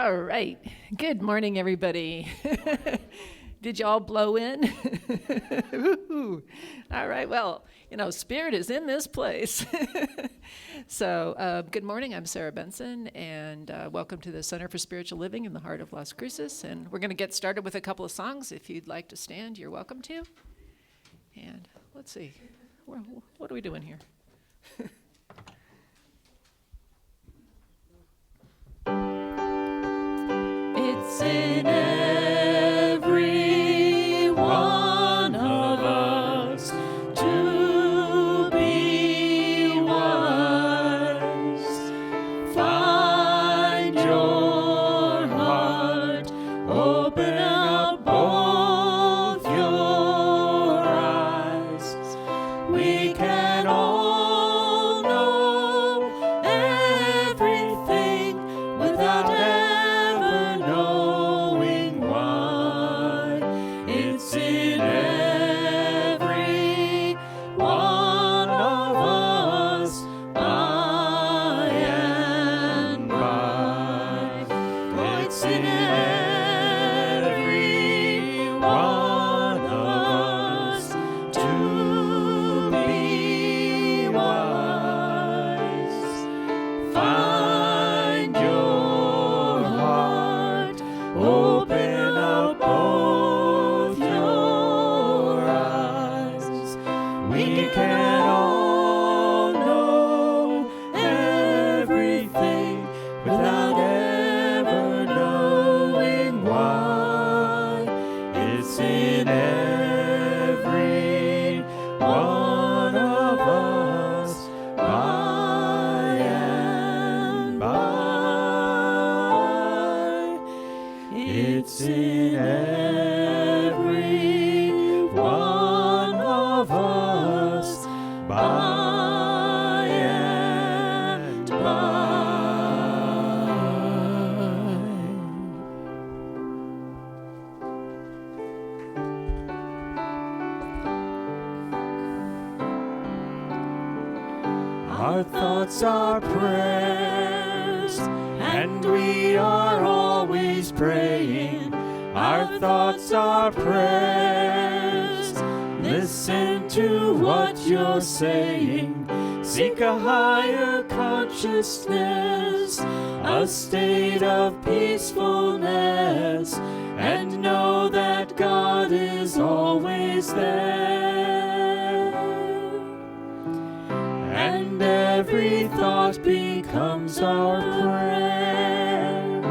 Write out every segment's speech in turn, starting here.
All right. Good morning, everybody. Did y'all blow in? Woo-hoo. All right. Well, Spirit is in this place. So, good morning. I'm Sarah Benson, and welcome to the Center for Spiritual Living in the heart of Las Cruces. And we're going to get started with a couple of songs. If you'd like to stand, you're welcome to. And let's see. What are we doing here? It's in every one of us to be wise. Find your heart, open up both your eyes. We can all know everything without ever knowing why. It's in every one of us, by and by. Oh, it's in every one of us to be wise. Find your heart, open up both your eyes. We can all know everything without ever knowing why. It's in every one of us, by and by. It's in every one of us, by and by. Our thoughts are prayers, and we are always praying. Our thoughts are prayers. Listen to what you're saying. Seek a higher consciousness, a state of peacefulness, and know that God is always there. And every thought becomes our prayer.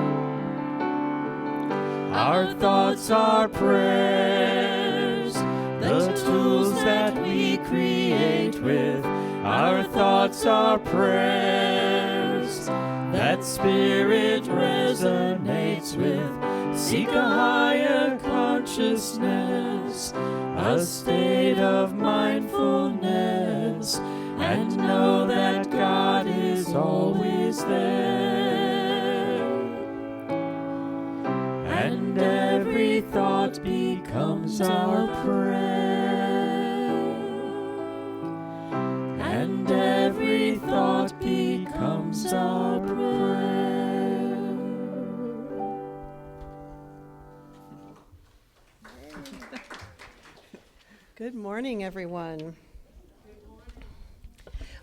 Our thoughts are prayers, the tools that we create with. Our thoughts are prayers that Spirit resonates with. Seek a higher consciousness, a state of mindfulness, and know that God is always there. And every thought becomes our prayer. And every thought becomes our prayer. Good morning, everyone.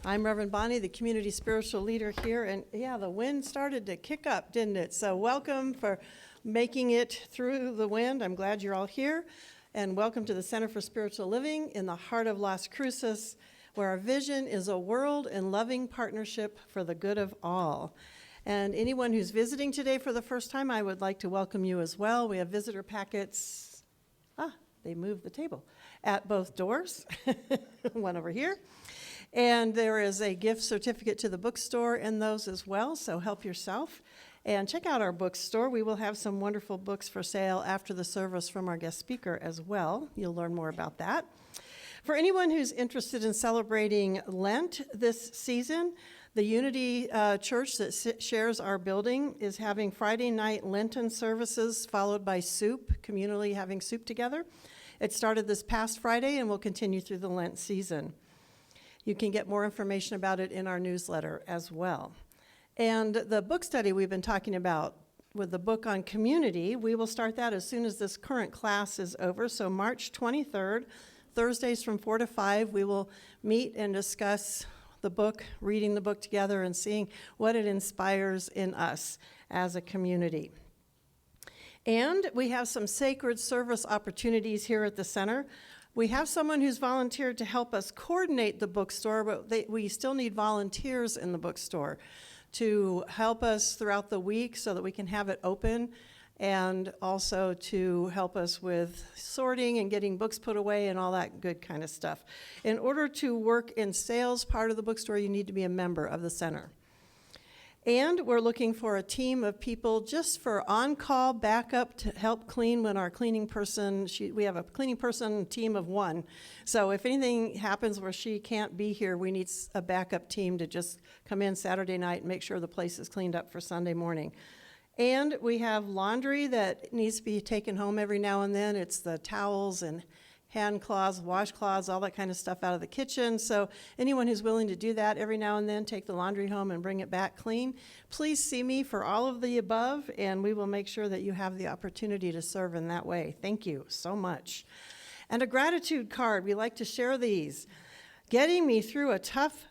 I'm Reverend Bonnie, the community spiritual leader here, and yeah, the wind started to kick up, didn't it? So welcome for making it through the wind. I'm glad you're all here, and welcome to the Center for Spiritual Living in the heart of Las Cruces, where our vision is a world in loving partnership for the good of all. And anyone who's visiting today for the first time, I would like to welcome you as well. We have visitor packets. They moved the table at both doors, one over here. And there is a gift certificate to the bookstore in those as well, so help yourself. And check out our bookstore. We will have some wonderful books for sale after the service from our guest speaker as well. You'll learn more about that. For anyone who's interested in celebrating Lent this season, the Unity Church that shares our building is having Friday night Lenten services followed by soup, communally having soup together. It started this past Friday and will continue through the Lent season. You can get more information about it in our newsletter as well. And the book study we've been talking about with the book on community. We will start that as soon as this current class is over. So March 23rd, Thursdays from 4 to 5, we will meet and discuss the book, reading the book together and seeing what it inspires in us as a community. And we have some sacred service opportunities here at the center. We have someone who's volunteered to help us coordinate the bookstore, but we still need volunteers in the bookstore to help us throughout the week so that we can have it open, and also to help us with sorting and getting books put away and all that good kind of stuff. In order to work in sales part of the bookstore, you need to be a member of the center. And we're looking for a team of people just for on-call backup to help clean when our cleaning person, we have a cleaning person team of 1. So if anything happens where she can't be here, we need a backup team to just come in Saturday night and make sure the place is cleaned up for Sunday morning. And we have laundry that needs to be taken home every now and then. It's the towels and hand cloths, washcloths, all that kind of stuff out of the kitchen. So anyone who's willing to do that every now and then, take the laundry home and bring it back clean, please see me for all of the above, and we will make sure that you have the opportunity to serve in that way. Thank you so much. And a gratitude card. We like to share these. Getting me through a tough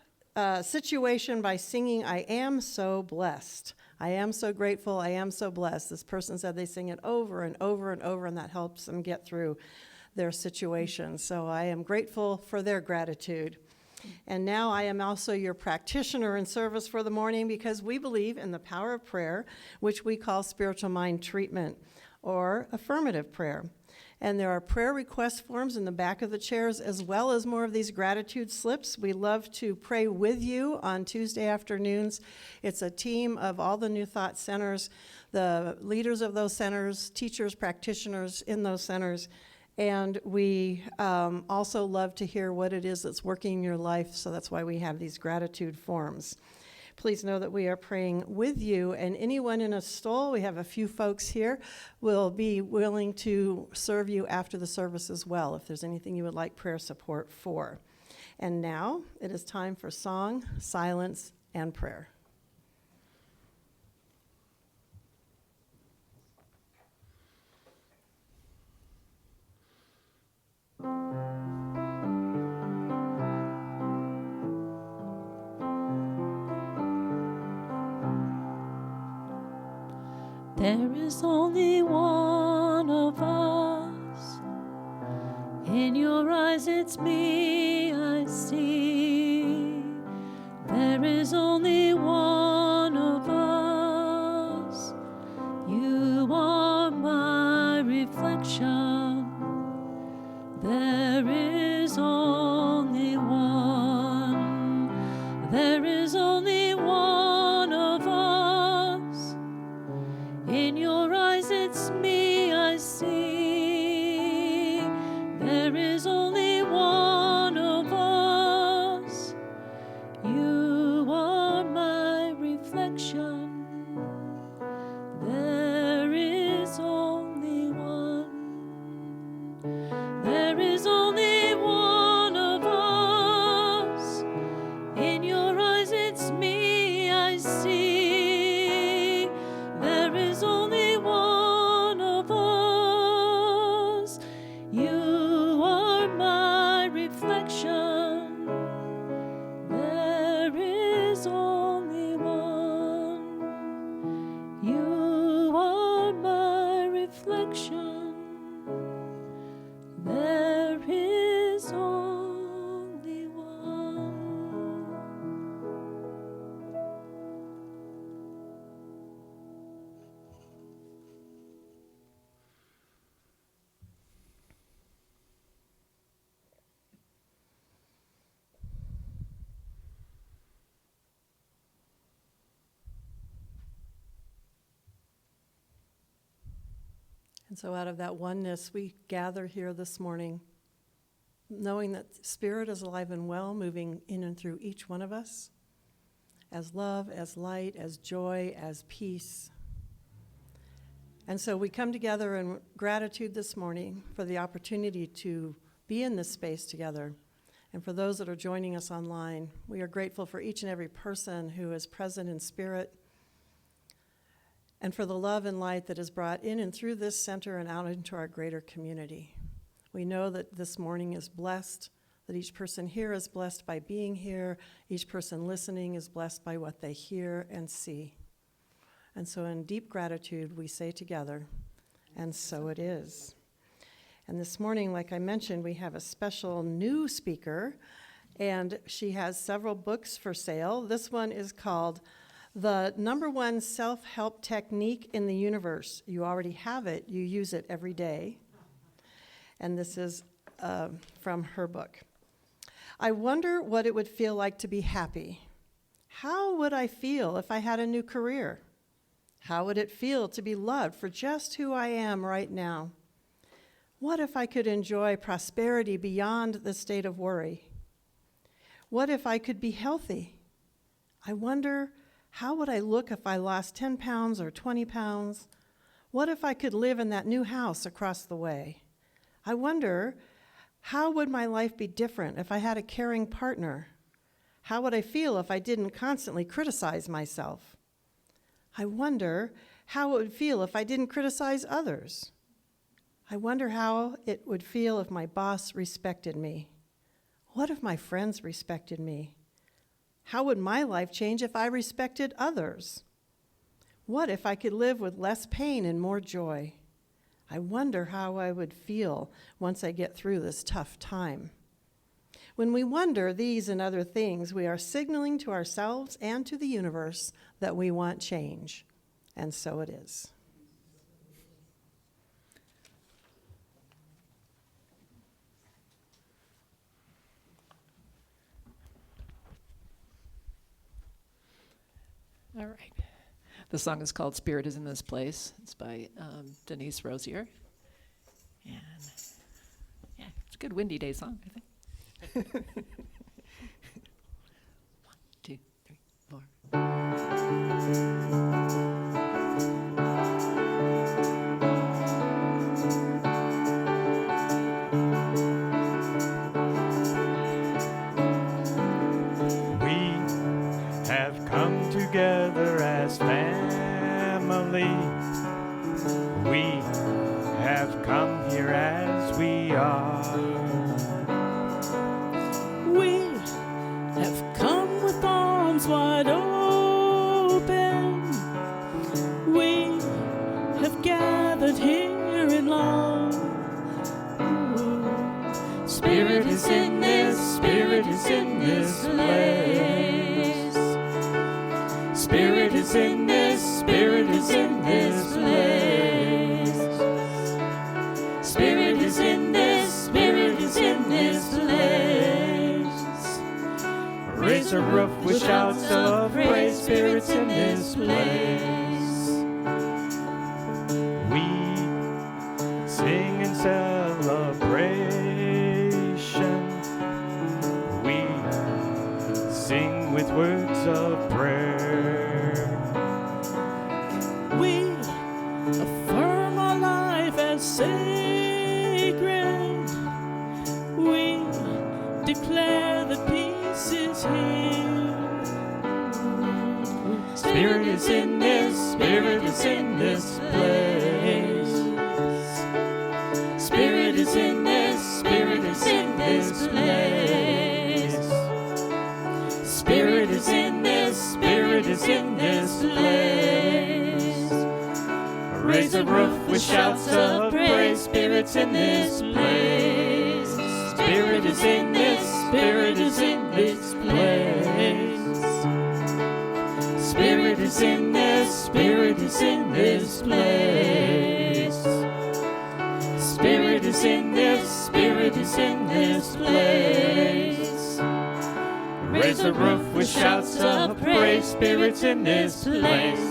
situation by singing, "I am so blessed." I am so grateful. I am so blessed. This person said they sing it over and over and over, and that helps them get through their situation. So I am grateful for their gratitude. And now I am also your practitioner in service for the morning, because we believe in the power of prayer, which we call spiritual mind treatment or affirmative prayer. And there are prayer request forms in the back of the chairs, as well as more of these gratitude slips. We love to pray with you on Tuesday afternoons. It's a team of all the New Thought centers, the leaders of those centers, teachers, practitioners in those centers. And we also love to hear what it is that's working in your life, so that's why we have these gratitude forms. Please know that we are praying with you, and anyone in a stall, we have a few folks here, will be willing to serve you after the service as well, if there's anything you would like prayer support for. And now it is time for song, silence, and prayer. There is only one of us. In your eyes it's me I see. There is only one of us. You are my reflection. There is only one. There is only one of us. In your eyes it's me I see. There is only one of us. You are my reflection. There is only one. There is only one of us. In your eyes it's me I see. There is only one of us. You are my reflection. There is only one. You are my reflection. There is only one. And so out of that oneness, we gather here this morning, knowing that Spirit is alive and well, moving in and through each one of us, as love, as light, as joy, as peace. And so we come together in gratitude this morning for the opportunity to be in this space together. And for those that are joining us online, we are grateful for each and every person who is present in spirit. and for the love and light that is brought in and through this center and out into our greater community. We know that this morning is blessed, that each person here is blessed by being here, each person listening is blessed by what they hear and see. And so in deep gratitude, we say together, and so it is. And this morning, like I mentioned, we have a special new speaker, and she has several books for sale. This one is called The #1 Self-Help Technique in the Universe. You already have it. You use it every day. And this is from her book. I wonder what it would feel like to be happy. How would I feel if I had a new career? How would it feel to be loved for just who I am right now? What if I could enjoy prosperity beyond the state of worry? What if I could be healthy? I wonder, how would I look if I lost 10 pounds or 20 pounds? What if I could live in that new house across the way? I wonder, how would my life be different if I had a caring partner? How would I feel if I didn't constantly criticize myself? I wonder how it would feel if I didn't criticize others. I wonder how it would feel if my boss respected me. What if my friends respected me? How would my life change if I respected others? What if I could live with less pain and more joy? I wonder how I would feel once I get through this tough time. When we wonder these and other things, we are signaling to ourselves and to the universe that we want change. And so it is. All right. The song is called Spirit is in This Place. It's by Denise Rosier. And yeah, it's a good windy day song, I think. 1, 2, 3, 4. We have come together as family. We have come here as we are. We have come with arms wide open. We have gathered here in love. Ooh. Spirit is in this, Spirit is in this place. Spirit is in this, Spirit is in this place. Spirit is in this, Spirit is in this place. Raise a roof with shouts of praise. Spirit's in this place. We sing in celebration. We sing with words of prayer. We affirm our life as sacred. We declare that peace is here. Spirit is in this, Spirit is in this place. Spirit is in this, Spirit is in this place. Spirit is in this, Spirit is in this place. Raise a roof with shouts of praise. Spirit's in this place. Spirit is in this, Spirit is in this place. Spirit is in this, Spirit is in this place. Spirit is in this, Spirit is in this place. Raise a roof with shouts of praise. Spirit's in this place.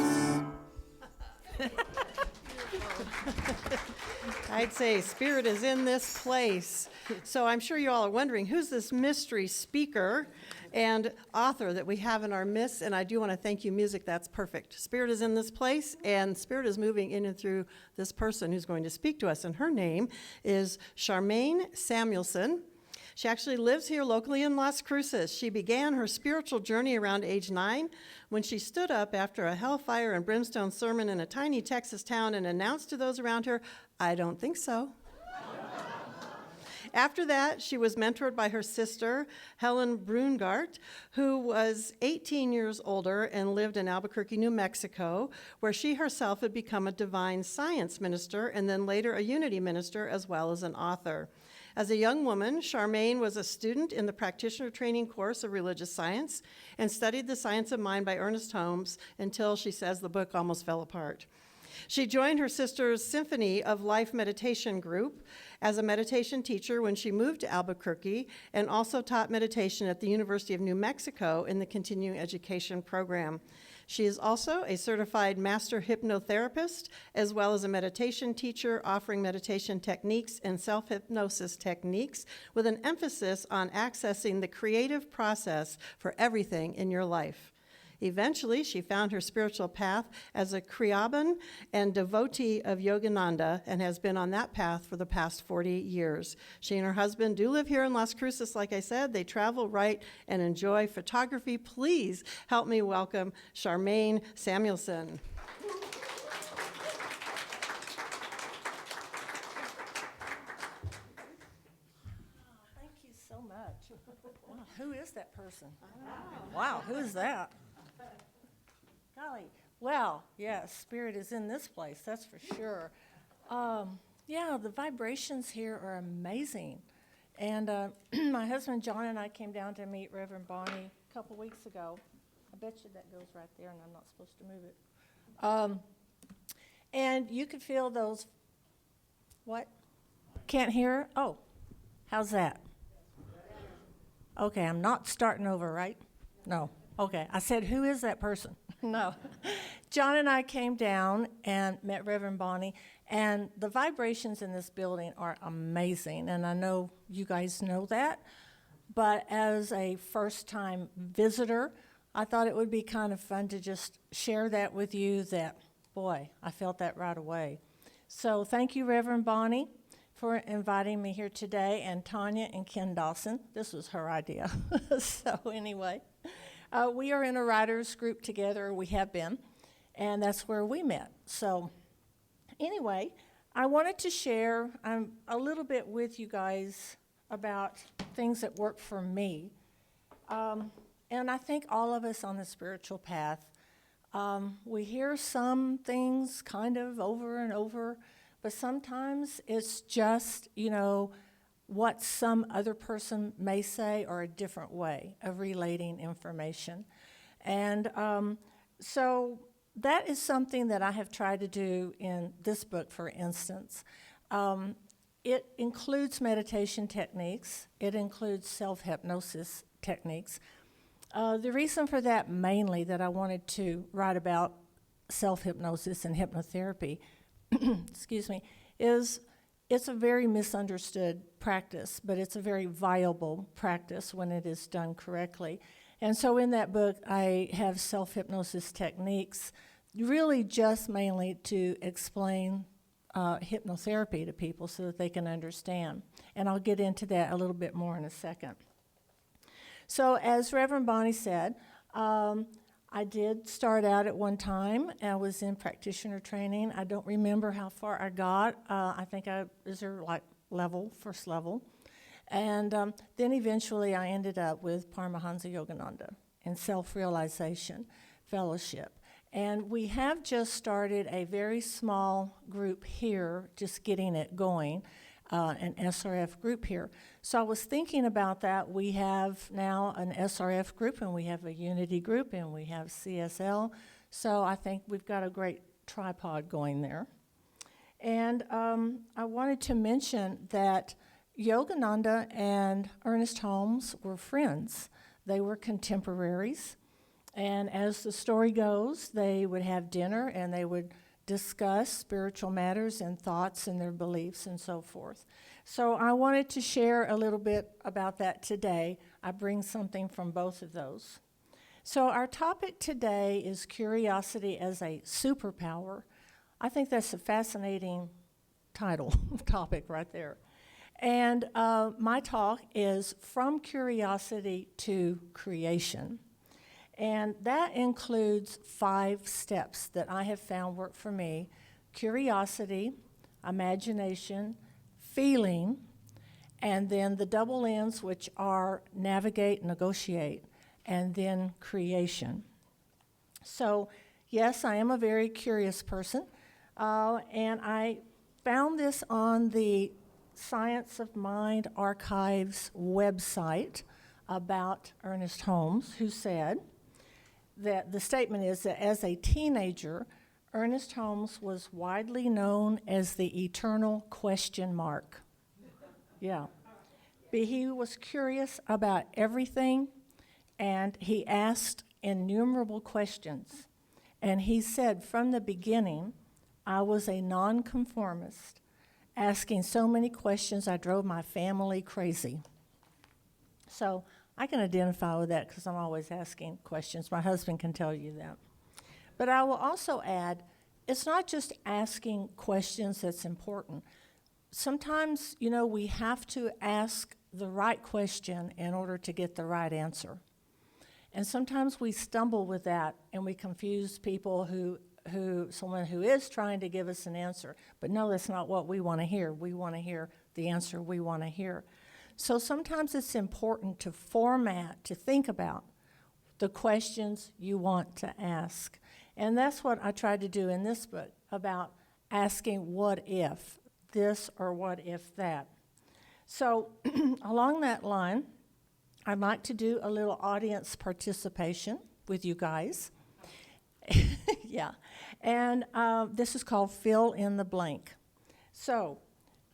I'd say Spirit is in this place. So I'm sure you all are wondering, who's this mystery speaker and author that we have in our midst? And I do want to thank you, music. That's perfect. Spirit is in this place, and Spirit is moving in and through this person who's going to speak to us. And her name is Charmayne Samuelson. She actually lives here locally in Las Cruces. She began her spiritual journey around age 9 when she stood up after a hellfire and brimstone sermon in a tiny Texas town and announced to those around her, "I don't think so." After that, she was mentored by her sister, Helen Brungart, who was 18 years older and lived in Albuquerque, New Mexico, where she herself had become a divine science minister and then later a unity minister as well as an author. As a young woman, Charmayne was a student in the practitioner training course of religious science and studied the science of mind by Ernest Holmes until, she says, the book almost fell apart. She joined her sister's Symphony of Life meditation group as a meditation teacher when she moved to Albuquerque and also taught meditation at the University of New Mexico in the continuing education program. She is also a certified master hypnotherapist as well as a meditation teacher offering meditation techniques and self-hypnosis techniques with an emphasis on accessing the creative process for everything in your life. Eventually, she found her spiritual path as a Kriyaban and devotee of Yogananda and has been on that path for the past 40 years. She and her husband do live here in Las Cruces, like I said. They travel, write, and enjoy photography. Please help me welcome Charmayne Samuelson. Thank you so much. Wow, who is that person? Wow, who is that? Golly. Well, yes, spirit is in this place, that's for sure. Yeah, the vibrations here are amazing. And my husband John and I came down to meet Reverend Bonnie a couple weeks ago. I bet you that goes right there, and I'm not supposed to move it. And you could feel those, what? Can't hear? Oh, how's that? Okay, I'm not starting over, right? No. Okay, I said, who is that person? No. John and I came down and met Reverend Bonnie, and the vibrations in this building are amazing, and I know you guys know that, but as a first-time visitor, I thought it would be kind of fun to just share that with you that, boy, I felt that right away. So thank you, Reverend Bonnie, for inviting me here today, and Tanya and Ken Dawson. This was her idea. So anyway. We are in a writers group together, we have been, and that's where we met. So anyway, I wanted to share a little bit with you guys about things that work for me. And I think all of us on the spiritual path, we hear some things kind of over and over, but sometimes it's just, what some other person may say or a different way of relating information. And so that is something that I have tried to do in this book, for instance. It includes meditation techniques. It includes self-hypnosis techniques. The reason for that mainly that I wanted to write about self-hypnosis and hypnotherapy, excuse me, is it's a very misunderstood practice, but it's a very viable practice when it is done correctly. And so in that book, I have self-hypnosis techniques, really just mainly to explain hypnotherapy to people so that they can understand. And I'll get into that a little bit more in a second. So as Reverend Bonnie said, I did start out at one time. I was in practitioner training. I don't remember how far I got. I think is there like first level. And then eventually I ended up with Paramahansa Yogananda in self-realization fellowship. And we have just started a very small group here, just getting it going, an SRF group here. So I was thinking about that. We have now an SRF group, and we have a unity group, and we have CSL. So I think we've got a great tripod going there. And I wanted to mention that Yogananda and Ernest Holmes were friends. They were contemporaries. And as the story goes, they would have dinner, and they would discuss spiritual matters and thoughts and their beliefs and so forth. So I wanted to share a little bit about that today. I bring something from both of those. So our topic today is curiosity as a superpower. I think that's a fascinating topic right there. And my talk is From Curiosity to Creation. And that includes 5 steps that I have found work for me: curiosity, imagination, feeling, and then the double N's, which are navigate, negotiate, and then creation. So, yes, I am a very curious person, and I found this on the Science of Mind Archives website about Ernest Holmes, who said that the statement is that as a teenager, Ernest Holmes was widely known as the eternal question mark. Yeah. But he was curious about everything, and he asked innumerable questions. And he said, from the beginning, I was a nonconformist, asking so many questions I drove my family crazy. So I can identify with that because I'm always asking questions. My husband can tell you that. But I will also add, it's not just asking questions that's important. Sometimes, we have to ask the right question in order to get the right answer. And sometimes we stumble with that and we confuse people someone who is trying to give us an answer. But no, that's not what we want to hear. We want to hear the answer we want to hear. So sometimes it's important to format, to think about the questions you want to ask. And that's what I tried to do in this book, about asking what if this or what if that. So along that line, I'd like to do a little audience participation with you guys. Yeah. And this is called Fill in the Blank. So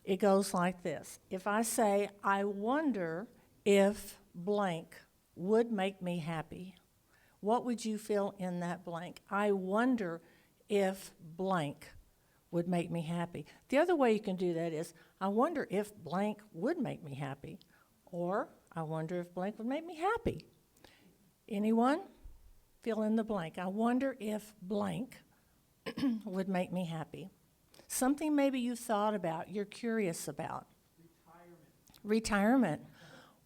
it goes like this. If I say, I wonder if blank would make me happy, what would you fill in that blank? I wonder if blank would make me happy. The other way you can do that is, I wonder if blank would make me happy, or I wonder if blank would make me happy. Anyone? Fill in the blank. I wonder if blank would make me happy. Something maybe you thought about, you're curious about. Retirement.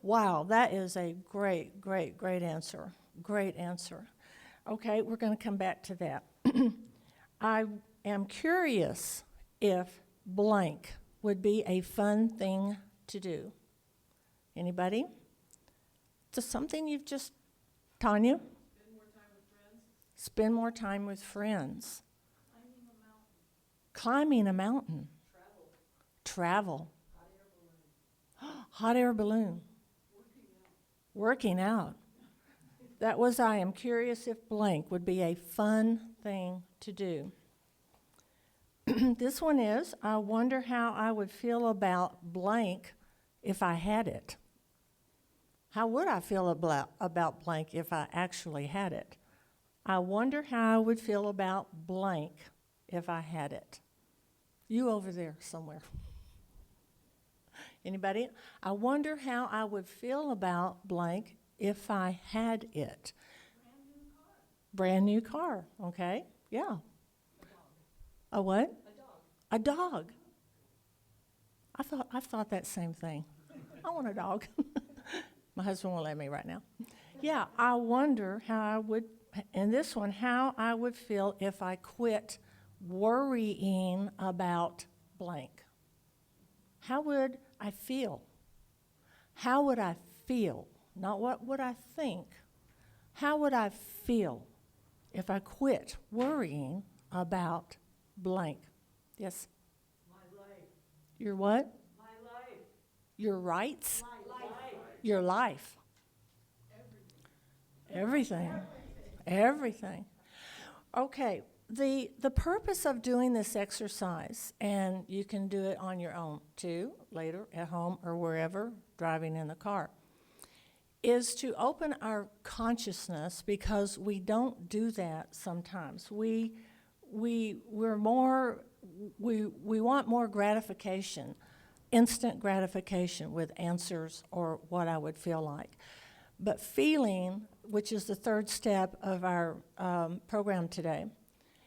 Wow, that is a great, great, great answer. Great answer. Okay, we're going to come back to that. I am curious if blank would be a fun thing to do. Anybody? Just something you've just, Tanya? Spend more time with friends. Climbing a mountain. Travel. Hot air balloon. Working out. That was, I am curious if blank would be a fun thing to do. This one is, I wonder how I would feel about blank if I had it. How would I feel about blank if I actually had it? I wonder how I would feel about blank if I had it. You over there somewhere. Anybody? I wonder how I would feel about blank if I had it. Brand new car, okay? Yeah. A what? A dog. I've thought that same thing. I want a dog. My husband won't let me right now. Yeah, I wonder how I would, in this one, how I would feel if I quit worrying about blank. How would I feel? How would I feel? Not what would I think. How would I feel if I quit worrying about blank? Yes? My life. Your what? My life. Your rights? Life. Your life. Everything. Everything. Okay, the purpose of doing this exercise, and you can do it on your own too, later at home or wherever, driving in the car, is to open our consciousness, because we don't do that sometimes. We want more gratification, instant gratification with answers or what I would feel like. But feeling, which is the third step of our program today,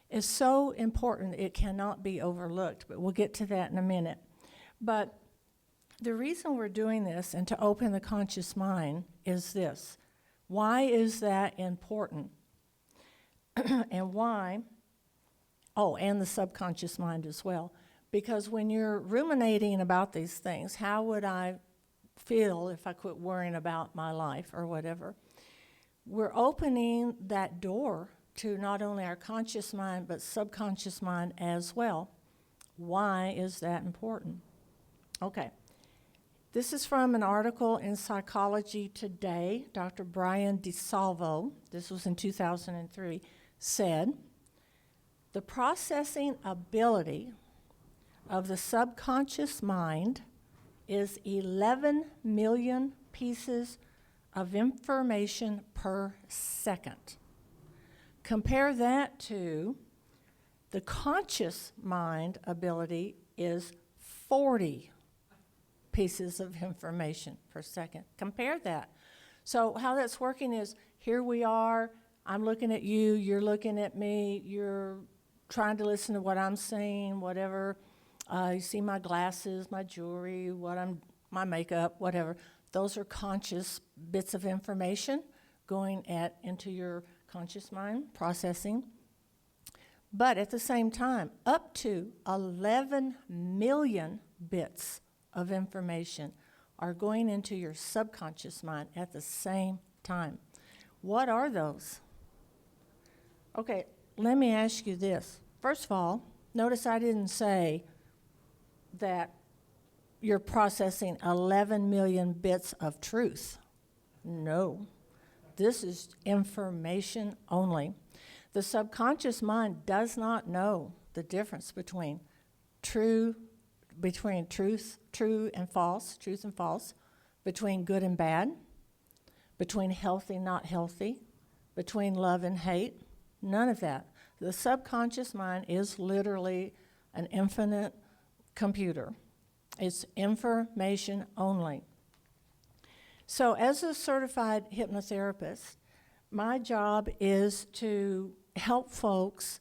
is so important it cannot be overlooked. But we'll get to that in a minute. But The reason we're doing this and to open the conscious mind is this. Why is that important? And why? Oh, and the subconscious mind as well. Because when you're ruminating about these things, how would I feel if I quit worrying about my life or whatever? We're opening that door to not only our conscious mind, but subconscious mind as well. Why is that important? Okay. This is from an article in Psychology Today. Dr. Brian DeSalvo, this was in 2003, said, the processing ability of the subconscious mind is 11 million pieces of information per second. Compare that to the conscious mind ability is 40 pieces of information per second. Compare that. So how that's working is, here we are, I'm looking at you, you're looking at me, you're trying to listen to what I'm saying, whatever. You see my glasses, my jewelry, my makeup, whatever. Those are conscious bits of information going into your conscious mind, processing. But at the same time, up to 11 million bits of information are going into your subconscious mind at the same time. What are those? Okay, let me ask you this. First of all, notice I didn't say that you're processing 11 million bits of truth. No. This is information only. The subconscious mind does not know the difference between true and false, between good and bad, between healthy, not healthy, between love and hate. None of that. The subconscious mind is literally an infinite computer. It's information only. So as a certified hypnotherapist, my job is to help folks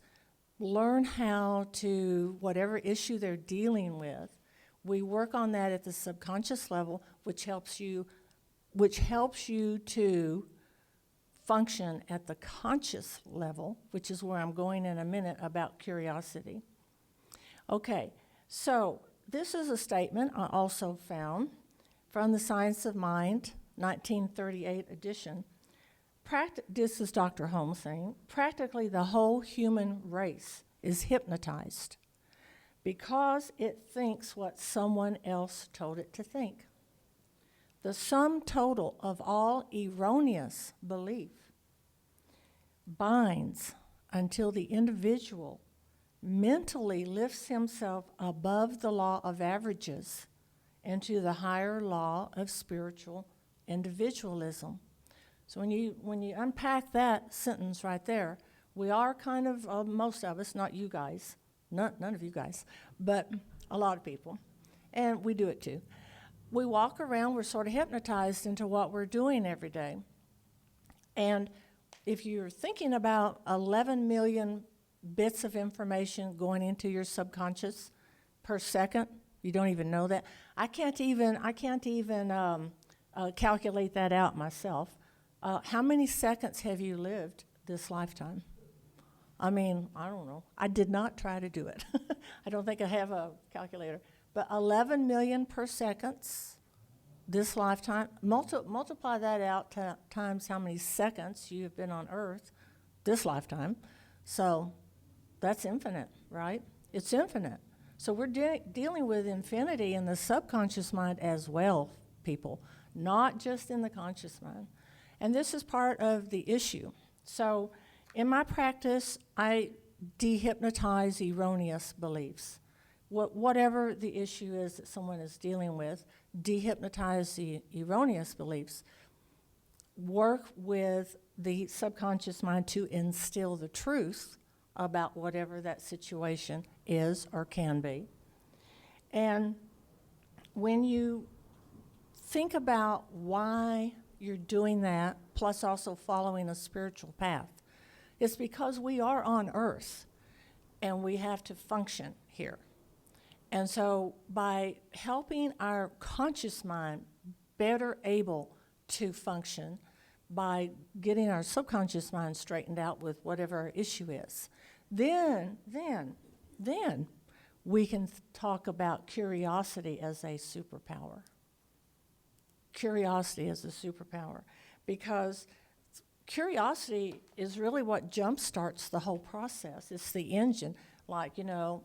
learn how to, whatever issue they're dealing with, we work on that at the subconscious level, which helps you to function at the conscious level, which is where I'm going in a minute about curiosity. Okay, so this is a statement I also found from the Science of Mind, 1938 edition. This is Dr. Holmes saying, practically the whole human race is hypnotized because it thinks what someone else told it to think. The sum total of all erroneous belief binds until the individual mentally lifts himself above the law of averages into the higher law of spiritual individualism. So when you unpack that sentence right there, we are kind of, most of us, not you guys, none of you guys, but a lot of people, and we do it too. We walk around, we're sort of hypnotized into what we're doing every day. And if you're thinking about 11 million bits of information going into your subconscious per second, you don't even know that. I can't even calculate that out myself. How many seconds have you lived this lifetime? I mean, I don't know. I did not try to do it. I don't think I have a calculator. But 11 million per second this lifetime. Multiply that out times how many seconds you have been on Earth this lifetime. So that's infinite, right? It's infinite. So we're dealing with infinity in the subconscious mind as well, people, not just in the conscious mind. And this is part of the issue. So in my practice, I dehypnotize erroneous beliefs. Whatever the issue is that someone is dealing with, dehypnotize the erroneous beliefs. Work with the subconscious mind to instill the truth about whatever that situation is or can be. And when you think about why you're doing that, plus also following a spiritual path, it's because we are on Earth and we have to function here. And so by helping our conscious mind better able to function, by getting our subconscious mind straightened out with whatever our issue is, then we can talk about curiosity as a superpower. Curiosity as a superpower, because curiosity is really what jumpstarts the whole process. It's the engine, like, you know,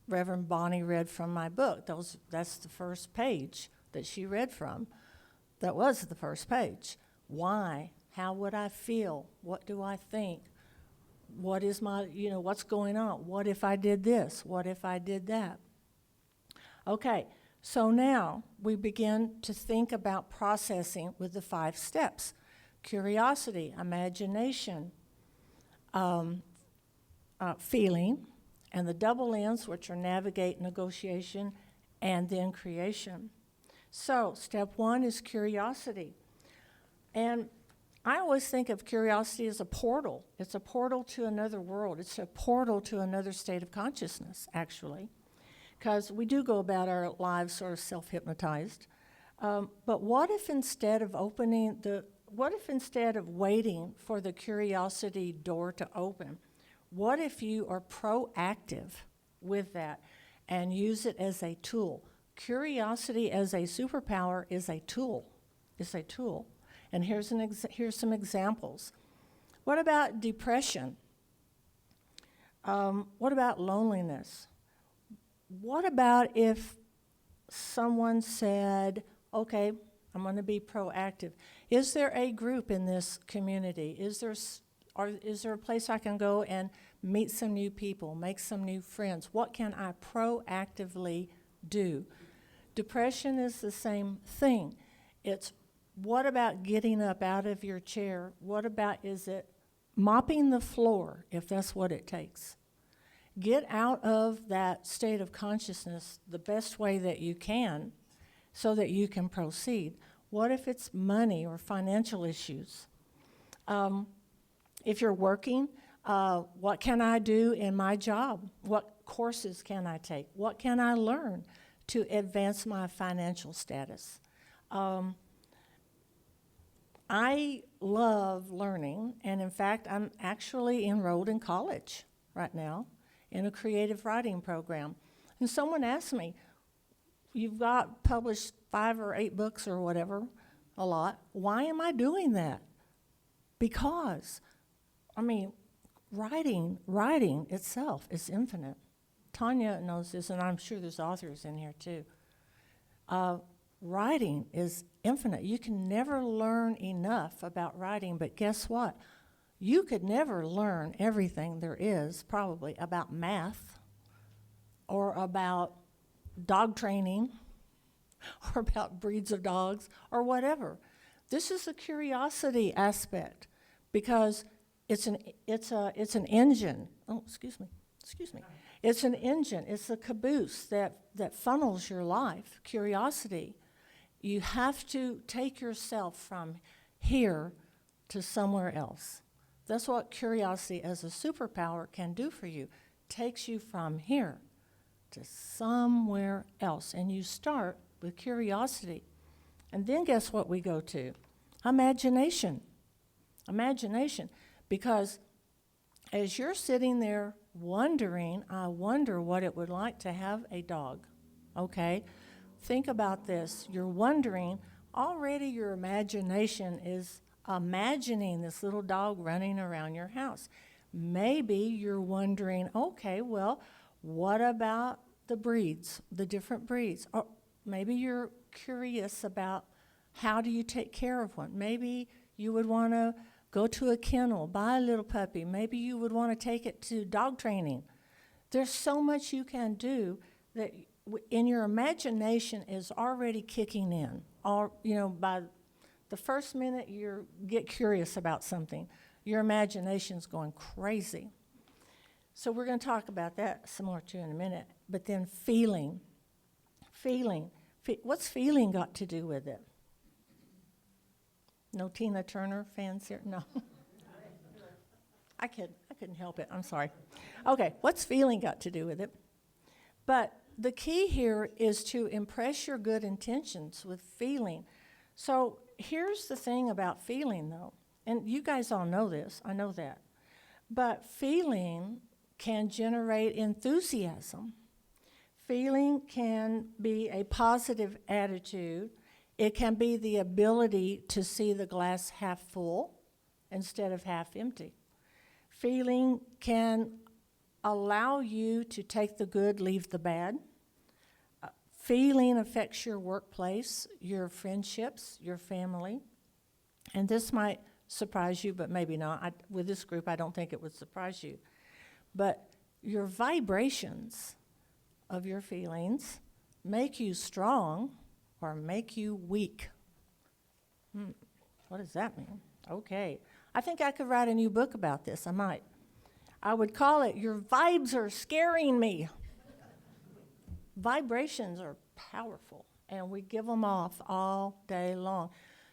Reverend Bonnie read from my book. That's the first page that she read from. That was the first page. Why? How would I feel? What do I think? What is my, you know, what's going on? What if I did this? What if I did that? Okay, so now we begin to think about processing with the 5 steps. Curiosity, imagination, feeling, and the double N's, which are navigate, negotiation, and then creation. So step 1 is curiosity. And I always think of curiosity as a portal. It's a portal to another world. It's a portal to another state of consciousness, actually, because we do go about our lives sort of self-hypnotized. But what if instead of waiting for the curiosity door to open, what if you are proactive with that and use it as a tool? Curiosity as a superpower is a tool. It's a tool. And here's some examples. What about depression? What about loneliness? What about if someone said, okay, I'm going to be proactive. Is there a group in this community? Is there a place I can go and meet some new people, make some new friends? What can I proactively do? Depression is the same thing. It's what about getting up out of your chair? What about, is it mopping the floor, if that's what it takes? Get out of that state of consciousness the best way that you can so that you can proceed. What if it's money or financial issues? If you're working, what can I do in my job? What courses can I take? What can I learn to advance my financial status? I love learning, and in fact, I'm actually enrolled in college right now in a creative writing program. And someone asked me, you've got published 5 or 8 books or whatever, a lot. Why am I doing that? Because, I mean, writing itself is infinite. Tanya knows this, and I'm sure there's authors in here too. Writing is infinite. You can never learn enough about writing, but guess what? You could never learn everything there is probably about math or about dog training or about breeds of dogs or whatever. This is a curiosity aspect because it's an engine. Oh, excuse me. It's an engine. It's a caboose that funnels your life. Curiosity. You have to take yourself from here to somewhere else. That's what curiosity as a superpower can do for you. Takes you from here to somewhere else. And you start with curiosity. And then guess what we go to? Imagination. Imagination. Because as you're sitting there wondering, I wonder what it would like to have a dog. Okay? Think about this. You're wondering, already your imagination is imagining this little dog running around your house. Maybe you're wondering, okay, well, what about the breeds, the different breeds? Or maybe you're curious about how do you take care of one. Maybe you would want to go to a kennel, buy a little puppy. Maybe you would want to take it to dog training. There's so much you can do that in your imagination is already kicking in. By the first minute you get curious about something, your imagination's going crazy. So we're going to talk about that some more too in a minute. But then feeling. What's feeling got to do with it? No Tina Turner fans here? No. I couldn't help it. I'm sorry. Okay, what's feeling got to do with it? But the key here is to impress your good intentions with feeling. So here's the thing about feeling, though, and you guys all know this, I know that, but feeling can generate enthusiasm. Feeling can be a positive attitude. It can be the ability to see the glass half full instead of half empty. Feeling can allow you to take the good, leave the bad. Feeling affects your workplace, your friendships, your family. And this might surprise you, but maybe not. With this group, I don't think it would surprise you. But your vibrations of your feelings make you strong or make you weak. What does that mean? Okay. I think I could write a new book about this. I might. I would call it, Your Vibes Are Scaring Me. Vibrations are powerful, and we give them off all day long,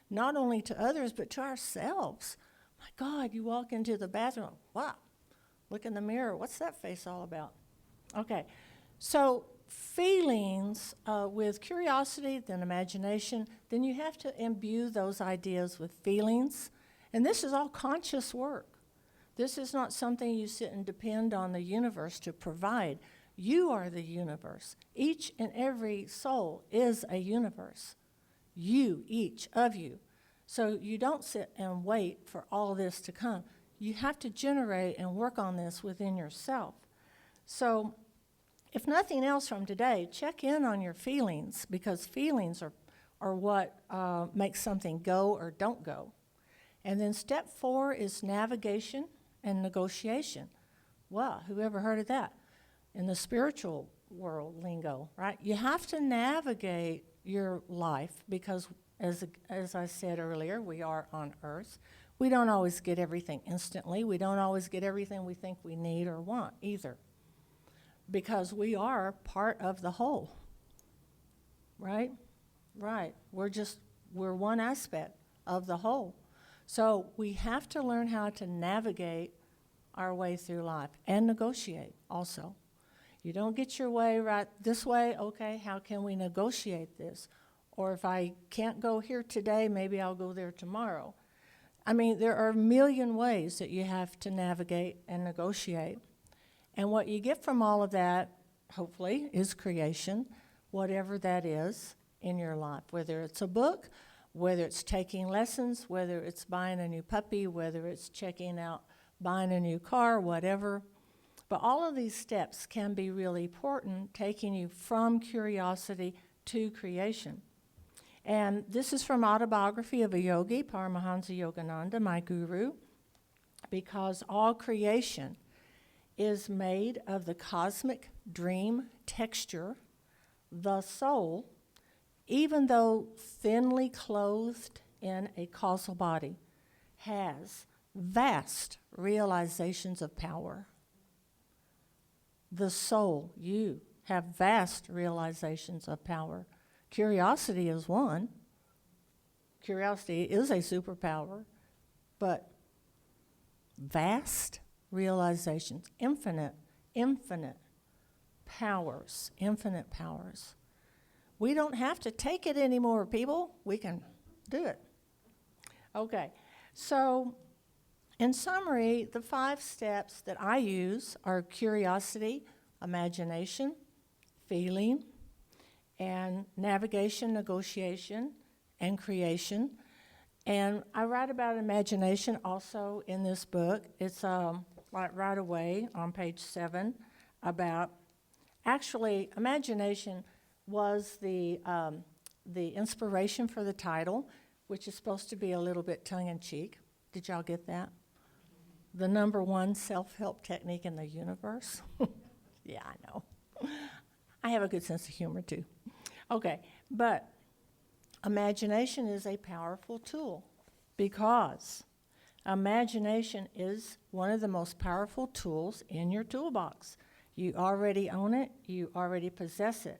not only to others, but to ourselves. My God, you walk into the bathroom, wow, look in the mirror, what's that face all about? Okay, so feelings with curiosity, then imagination, then you have to imbue those ideas with feelings, and this is all conscious work. This is not something you sit and depend on the universe to provide. You are the universe. Each and every soul is a universe. You, each of you. So you don't sit and wait for all this to come. You have to generate and work on this within yourself. So if nothing else from today, check in on your feelings, because feelings are what makes something go or don't go. And then step 4 is navigation and negotiation. Wow, who ever heard of that? In the spiritual world lingo, right? You have to navigate your life because, as I said earlier, we are on earth. We don't always get everything instantly. We don't always get everything we think we need or want either, because we are part of the whole, right? Right. We're one aspect of the whole. So we have to learn how to navigate our way through life and negotiate also. You don't get your way right this way, okay, how can we negotiate this? Or if I can't go here today, maybe I'll go there tomorrow. I mean, there are a million ways that you have to navigate and negotiate. And what you get from all of that, hopefully, is creation, whatever that is in your life, whether it's a book, whether it's taking lessons, whether it's buying a new puppy, whether it's checking out buying a new car, whatever. But all of these steps can be really important, taking you from curiosity to creation. And this is from Autobiography of a Yogi, Paramahansa Yogananda, my guru, because all creation is made of the cosmic dream texture, the soul, even though thinly clothed in a causal body, has vast realizations of power. The soul, you, have vast realizations of power. Curiosity is one. Curiosity is a superpower, but vast realizations, infinite powers, infinite powers. We don't have to take it anymore, people. We can do it. Okay, so in summary, the 5 steps that I use are curiosity, imagination, feeling, and navigation, negotiation, and creation. And I write about imagination also in this book. It's right away on page 7 about, actually, imagination was the inspiration for the title, which is supposed to be a little bit tongue-in-cheek. Did y'all get that? The number 1 self-help technique in the universe. Yeah, I know. I have a good sense of humor, too. Okay, but imagination is a powerful tool because imagination is one of the most powerful tools in your toolbox. You already own it. You already possess it.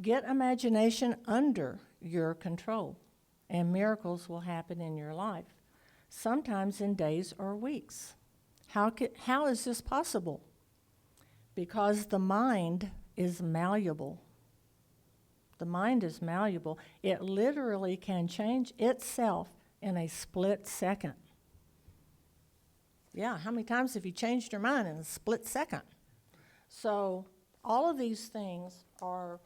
Get imagination under your control, and miracles will happen in your life, sometimes in days or weeks. How is this possible? Because the mind is malleable. The mind is malleable. It literally can change itself in a split second. Yeah, how many times have you changed your mind in a split second? So all of these things are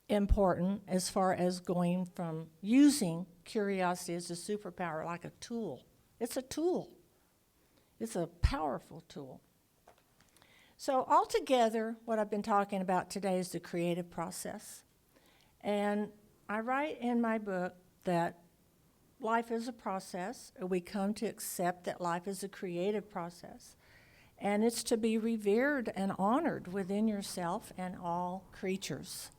important as far as going from using curiosity as a superpower, like a tool. It's a tool. It's a powerful tool. So altogether, what I've been talking about today is the creative process. And I write in my book that life is a process. We come to accept that life is a creative process. And it's to be revered and honored within yourself and all creatures.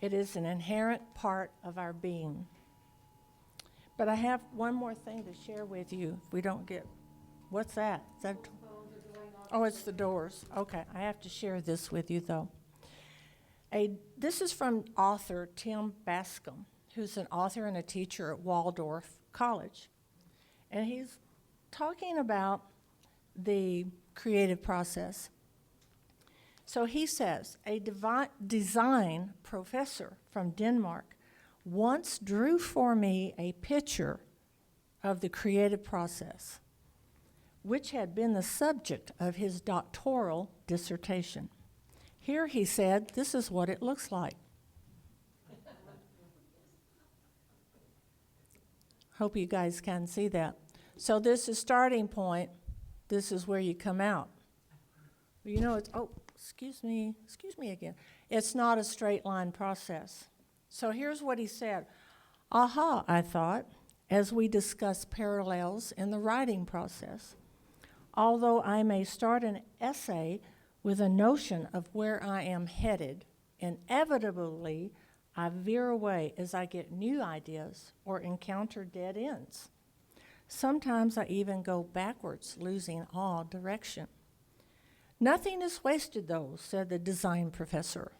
It is an inherent part of our being. But I have one more thing to share with you. If we don't get, what's that? Is that oh, it's the doors. Okay, I have to share this with you, though. This is from author Tim Bascom, who's an author and a teacher at Waldorf College. And he's talking about the creative process. So he says, a design professor from Denmark once drew for me a picture of the creative process, which had been the subject of his doctoral dissertation. Here he said, this is what it looks like. Hope you guys can see that. So this is starting point. This is where you come out. You know, it's, oh, excuse me again. It's not a straight line process. So here's what he said. Aha, I thought, as we discuss parallels in the writing process. Although I may start an essay with a notion of where I am headed, inevitably I veer away as I get new ideas or encounter dead ends. Sometimes I even go backwards, losing all direction. Nothing is wasted, though, said the design professor,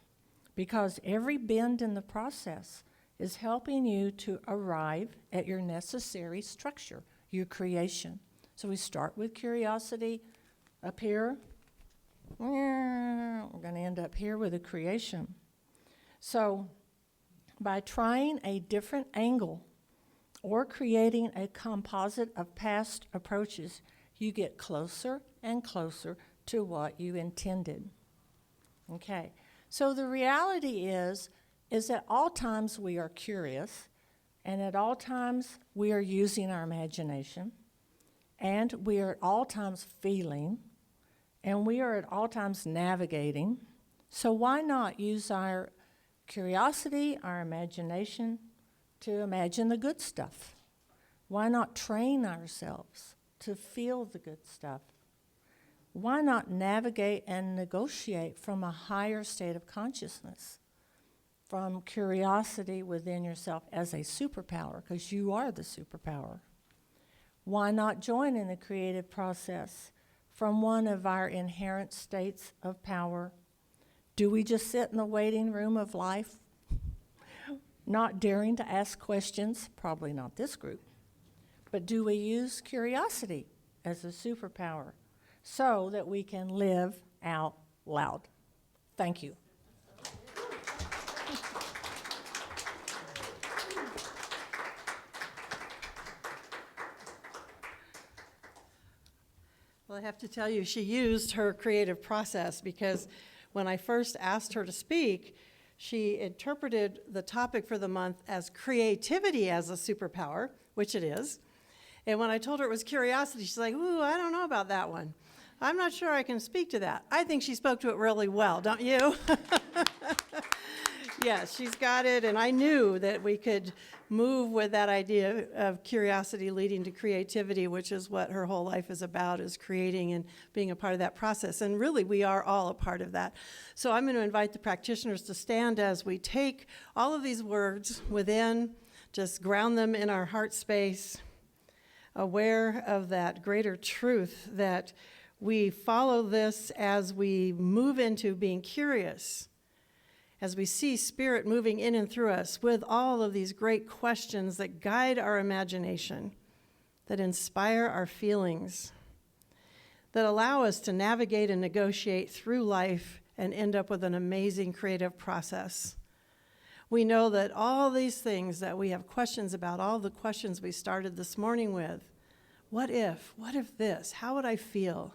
because every bend in the process is helping you to arrive at your necessary structure, your creation. So we start with curiosity up here. We're going to end up here with a creation. So by trying a different angle or creating a composite of past approaches, you get closer and closer to what you intended. Okay, so the reality is at all times we are curious, and at all times we are using our imagination, and we are at all times feeling, and we are at all times navigating. So why not use our curiosity, our imagination, to imagine the good stuff? Why not train ourselves to feel the good stuff? Why not navigate and negotiate from a higher state of consciousness, from curiosity within yourself as a superpower, because you are the superpower? Why not join in the creative process from one of our inherent states of power? Do we just sit in the waiting room of life, not daring to ask questions? Probably not this group. But do we use curiosity as a superpower so that we can live out loud? Thank you. Well, I have to tell you, she used her creative process, because when I first asked her to speak, she interpreted the topic for the month as creativity as a superpower, which it is. And when I told her it was curiosity, she's like, ooh, I don't know about that one. I'm not sure I can speak to that. I think she spoke to it really well, don't you? Yes, she's got it, and I knew that we could move with that idea of curiosity leading to creativity, which is what her whole life is about, is creating and being a part of that process. And really, we are all a part of that. So I'm going to invite the practitioners to stand as we take all of these words within, just ground them in our heart space, aware of that greater truth that we follow this as we move into being curious, as we see Spirit moving in and through us with all of these great questions that guide our imagination, that inspire our feelings, that allow us to navigate and negotiate through life and end up with an amazing creative process. We know that all these things that we have questions about, all the questions we started this morning with, what if this, how would I feel?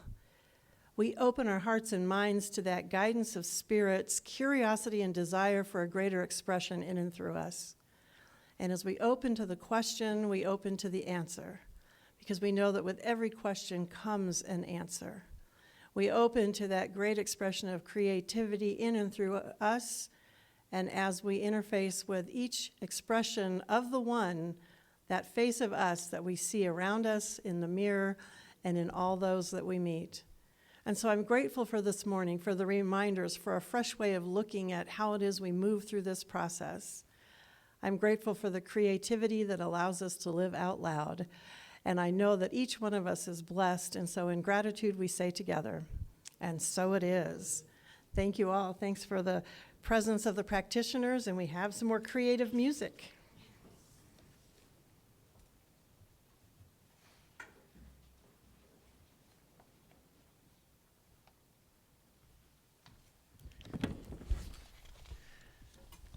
We open our hearts and minds to that guidance of Spirit's curiosity and desire for a greater expression in and through us. And as we open to the question, we open to the answer, because we know that with every question comes an answer. We open to that great expression of creativity in and through us, and as we interface with each expression of the one, that face of us that we see around us in the mirror and in all those that we meet. And so I'm grateful for this morning, for the reminders, for a fresh way of looking at how it is we move through this process. I'm grateful for the creativity that allows us to live out loud. And I know that each one of us is blessed, and so in gratitude we say together, and so it is. Thank you all. Thanks for the presence of the practitioners, and we have some more creative music.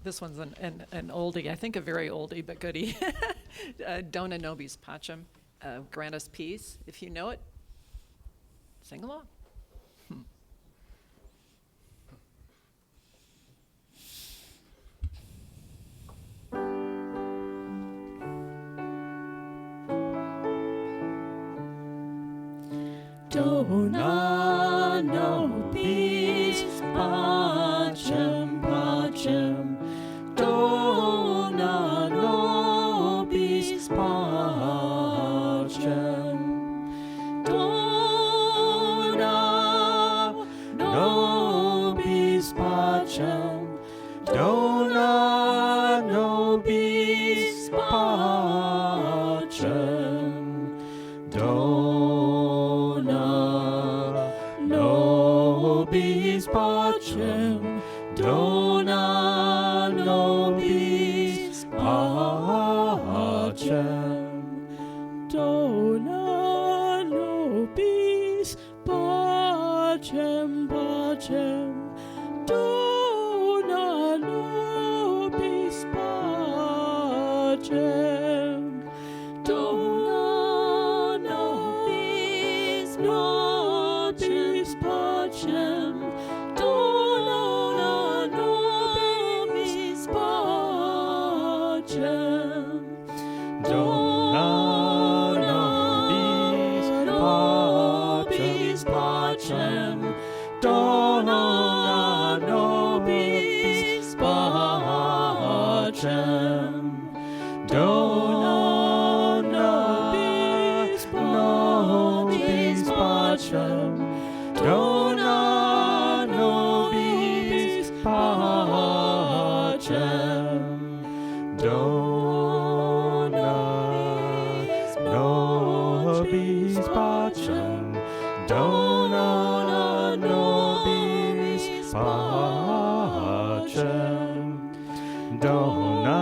This one's an oldie, I think a very oldie, but goodie. Dona nobis pacem, grant us peace. If you know it, sing along. Dona nobis pacem, pacem. Dona nobis pacem. Dona nobis pacem. Dona nobis pacem. Dona nobis pacem. Dona nobis pacem. Dona nobis pacem, pacem. Dona nobis pacem. Dona nobis pacem. Dona nobis pacem. Dona nobis pacem. Dona nobis pacem. Dona nobis pacem. Dona nobis pacem. Dona nobis pacem. Dona nobis pacem. Dona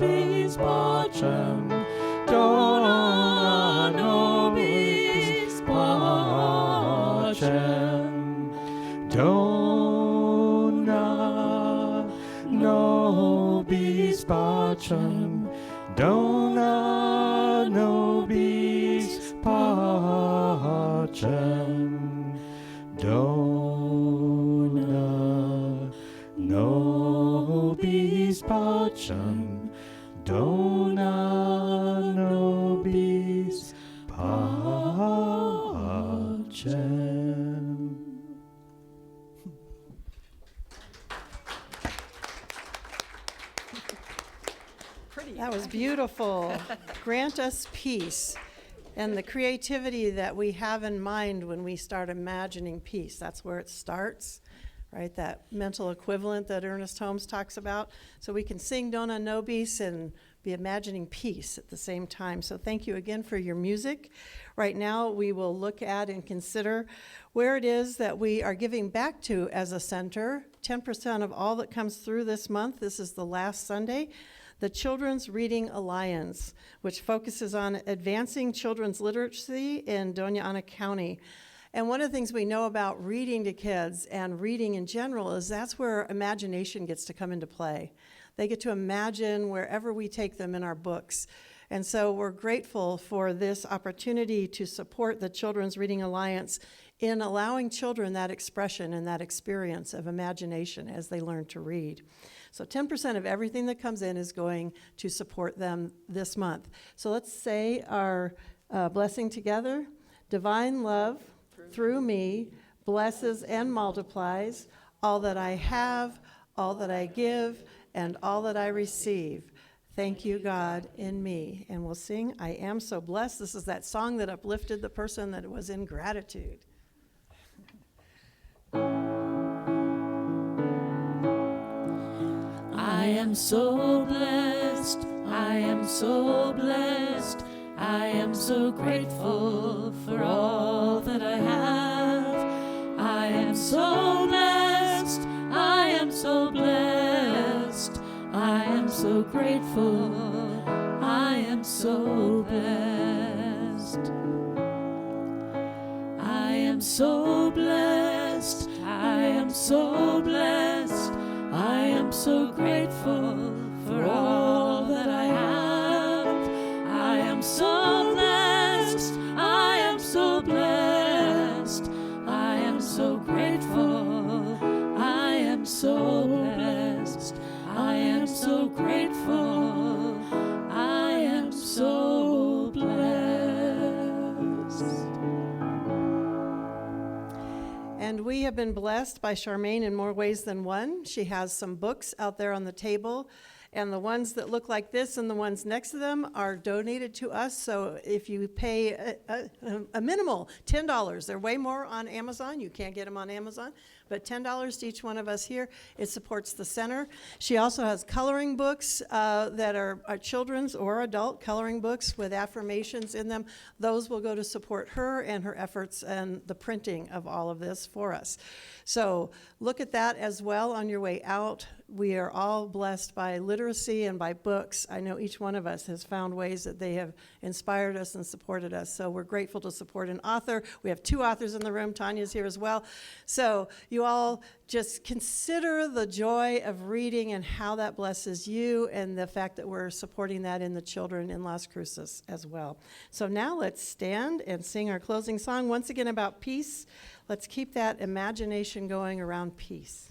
nobis pacem. Dona nobis pacem. Dona nobis pacem. Dona nobis pacem. Dona nobis pacem. Dona nobis pacem. Pretty. That was beautiful. Grant us peace. And the creativity that we have in mind when we start imagining peace, that's where it starts, right? That mental equivalent that Ernest Holmes talks about. So we can sing Dona Nobis and be imagining peace at the same time. So thank you again for your music. Right now we will look at and consider where it is that we are giving back to as a center. 10% of all that comes through this month, this is the last Sunday, the Children's Reading Alliance, which focuses on advancing children's literacy in Doña Ana County. And one of the things we know about reading to kids and reading in general is that's where imagination gets to come into play. They get to imagine wherever we take them in our books. And so we're grateful for this opportunity to support the Children's Reading Alliance in allowing children that expression and that experience of imagination as they learn to read. So 10% of everything that comes in is going to support them this month. So let's say our blessing together. Divine love through me blesses and multiplies all that I have, all that I give, and all that I receive. Thank you, God, in me. And we'll sing, I am so blessed. This is that song that uplifted the person that was in gratitude. I am so blessed, I am so blessed, I am so grateful for all that I have. I am so blessed, I am so blessed, I am so grateful, I am so blessed. I am so blessed, I am so blessed, I am so grateful for all that I have. I am so blessed, I am so blessed, I am so grateful, I am so blessed, I am so grateful, I am so blessed. And we have been blessed by Charmayne in more ways than one. She has some books out there on the table, and the ones that look like this and the ones next to them are donated to us. So if you pay a minimal $10, they're way more on Amazon. You can't get them on Amazon, but $10 to each one of us here. It supports the center. She also has coloring books that are children's or adult coloring books with affirmations in them. Those will go to support her and her efforts and the printing of all of this for us. So look at that as well on your way out. We are all blessed by literacy and by books. I know each one of us has found ways that they have inspired us and supported us. So we're grateful to support an author. We have 2 authors in the room. Tanya's here as well. So you all just consider the joy of reading and how that blesses you, and the fact that we're supporting that in the children in Las Cruces as well. So now let's stand and sing our closing song, once again about peace. Let's keep that imagination going around peace.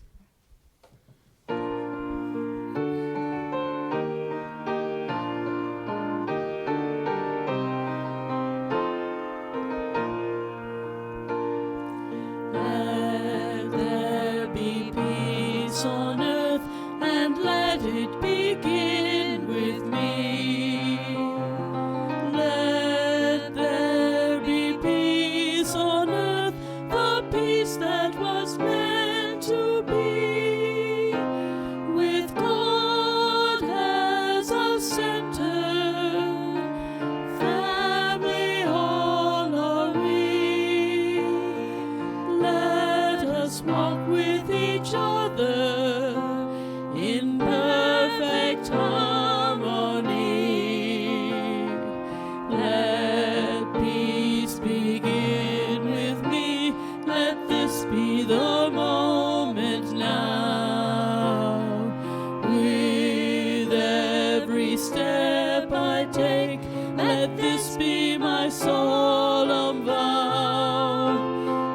Let there be peace on earth, and let it begin with me. Let there be peace on earth, the peace that was meant to be, with God as a center, family all are we. Let us walk with each other in perfect harmony. Let peace begin with me. Let this be the moment now. With every step I take, let this be my solemn vow,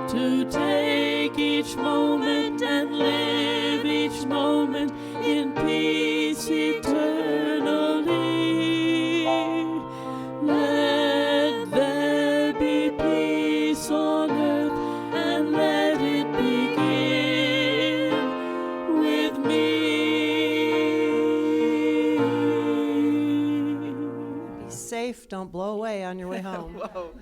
to take each moment and live each moment in peace eternally. Let there be peace on earth, and let it begin with me. Be safe. Don't blow away on your way home. Whoa.